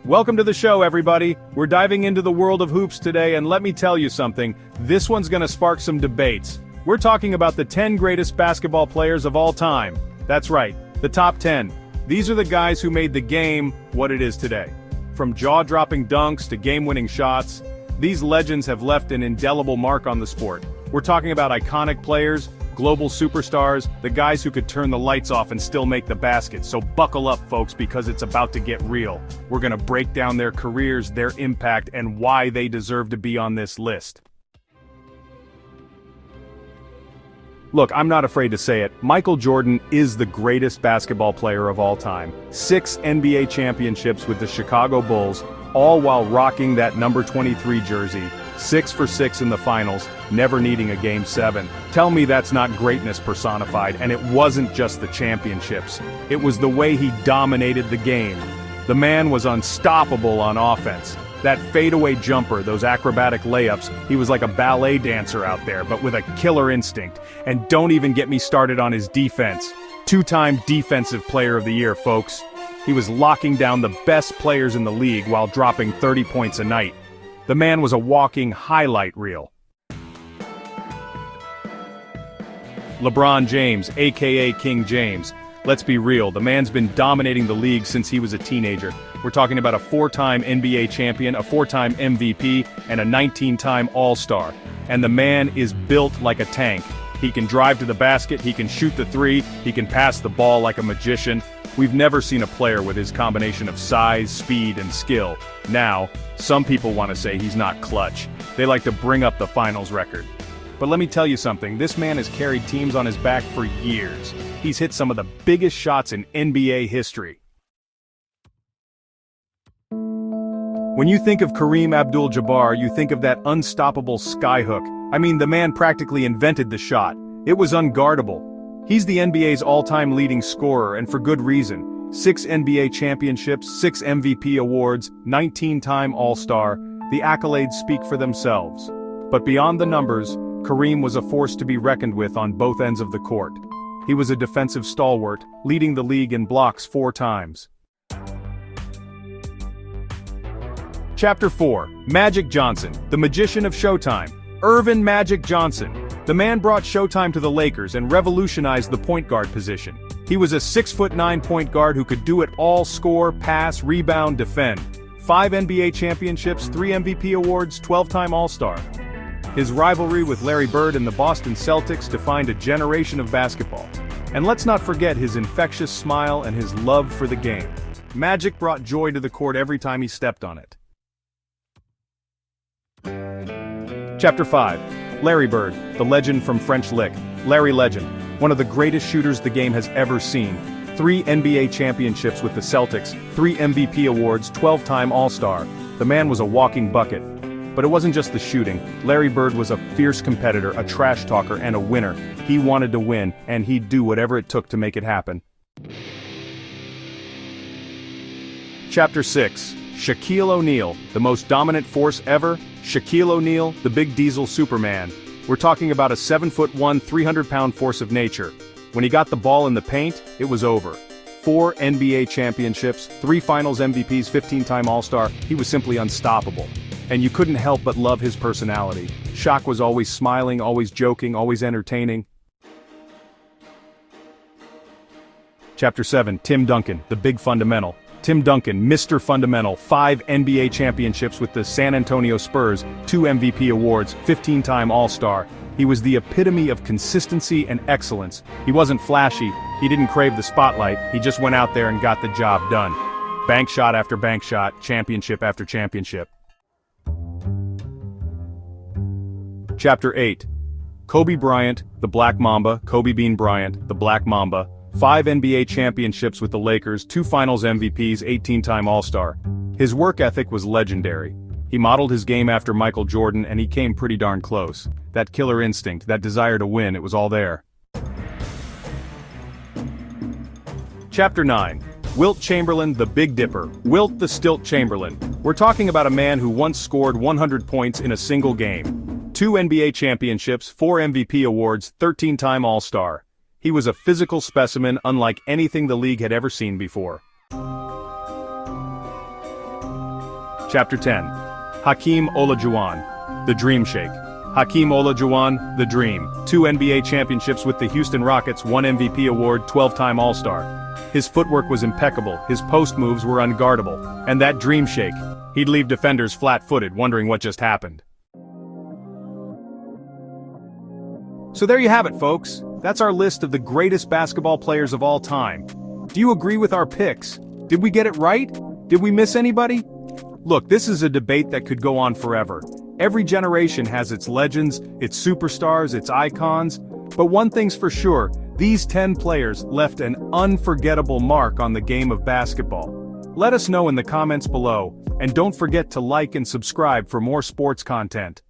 Welcome to the show, everybody. We're diving into the world of hoops today, and let me tell you something, this one's gonna spark some debates. We're talking about the 10 greatest basketball players of all time. That's right, the top 10. These are the guys who made the game what it is today. From jaw-dropping dunks to game-winning shots, these legends have left an indelible mark on the sport. We're talking about iconic players, global superstars, the guys who could turn the lights off and still make the basket. So buckle up, folks, because it's about to get real. We're gonna break down their careers, their impact, and why they deserve to be on this list. Look, I'm not afraid to say it, Michael Jordan is the greatest basketball player of all time. 6 NBA championships with the Chicago Bulls, all while rocking that number 23 jersey. 6 for 6 in the finals, never needing a Game 7. Tell me that's not greatness personified, and it wasn't just the championships. It was the way he dominated the game. The man was unstoppable on offense. That fadeaway jumper, those acrobatic layups, he was like a ballet dancer out there, but with a killer instinct. And don't even get me started on his defense. 2-time Defensive Player of the Year, folks. He was locking down the best players in the league while dropping 30 points a night. The man was a walking highlight reel. LeBron James, aka King James. Let's be real, the man's been dominating the league since he was a teenager. We're talking about a 4-time NBA champion, a 4-time MVP, and a 19-time All-Star. And the man is built like a tank. He can drive to the basket, he can shoot the three, he can pass the ball like a magician. We've never seen a player with his combination of size, speed, and skill. Now, some people want to say he's not clutch. They like to bring up the finals record. But let me tell you something, this man has carried teams on his back for years. He's hit some of the biggest shots in NBA history. When you think of Kareem Abdul-Jabbar, you think of that unstoppable skyhook. I mean, the man practically invented the shot. It was unguardable. He's the NBA's all-time leading scorer, and for good reason. 6 NBA championships, 6 MVP awards, 19-time All-Star. The accolades speak for themselves. But beyond the numbers, Kareem was a force to be reckoned with on both ends of the court. He was a defensive stalwart, leading the league in blocks 4 times. Chapter 4. Magic Johnson, the Magician of Showtime. Earvin Magic Johnson. The man brought Showtime to the Lakers and revolutionized the point guard position. He was a 6'9" point guard who could do it all: score, pass, rebound, defend. 5 NBA championships, 3 MVP awards, 12-time All-Star. His rivalry with Larry Bird and the Boston Celtics defined a generation of basketball. And let's not forget his infectious smile and his love for the game. Magic brought joy to the court every time he stepped on it. Chapter 5. Larry Bird, the legend from French Lick. Larry Legend, one of the greatest shooters the game has ever seen. 3 NBA championships with the Celtics, 3 MVP awards, 12-time All-Star. The man was a walking bucket. But it wasn't just the shooting. Larry Bird was a fierce competitor, a trash talker, and a winner. He wanted to win, and he'd do whatever it took to make it happen. Chapter 6. Shaquille O'Neal, the most dominant force ever. Shaquille O'Neal, the Big Diesel Superman. We're talking about a 7'1", 300-pound force of nature. When he got the ball in the paint, it was over. 4 NBA championships, 3 finals MVPs, 15-time All-Star, he was simply unstoppable. And you couldn't help but love his personality. Shaq was always smiling, always joking, always entertaining. Chapter 7. Tim Duncan, the Big Fundamental. Tim Duncan, Mr. Fundamental, 5 NBA championships with the San Antonio Spurs, 2 MVP awards, 15-time All-Star. He was the epitome of consistency and excellence. He wasn't flashy, he didn't crave the spotlight, he just went out there and got the job done. Bank shot after bank shot, championship after championship. Chapter 8. Kobe Bryant, the Black Mamba, Kobe Bean Bryant, the Black Mamba. 5 NBA championships with the Lakers, 2 finals MVPs, 18-time All-Star. His work ethic was legendary. He modeled his game after Michael Jordan, and he came pretty darn close. That killer instinct, that desire to win, it was all there. Chapter 9. Wilt Chamberlain, the Big Dipper. Wilt the Stilt Chamberlain. We're talking about a man who once scored 100 points in a single game. 2 NBA championships, 4 MVP awards, 13-time All-Star. He was a physical specimen unlike anything the league had ever seen before. Chapter 10. Hakeem Olajuwon, the Dream Shake. Hakeem Olajuwon, the Dream. 2 NBA championships with the Houston Rockets, 1 MVP award, 12-time All-Star. His footwork was impeccable, his post moves were unguardable, and that Dream Shake, he'd leave defenders flat-footed wondering what just happened. So there you have it, folks. That's our list of the greatest basketball players of all time. Do you agree with our picks? Did we get it right? Did we miss anybody? Look, this is a debate that could go on forever. Every generation has its legends, its superstars, its icons, but one thing's for sure, these 10 players left an unforgettable mark on the game of basketball. Let us know in the comments below, and don't forget to like and subscribe for more sports content.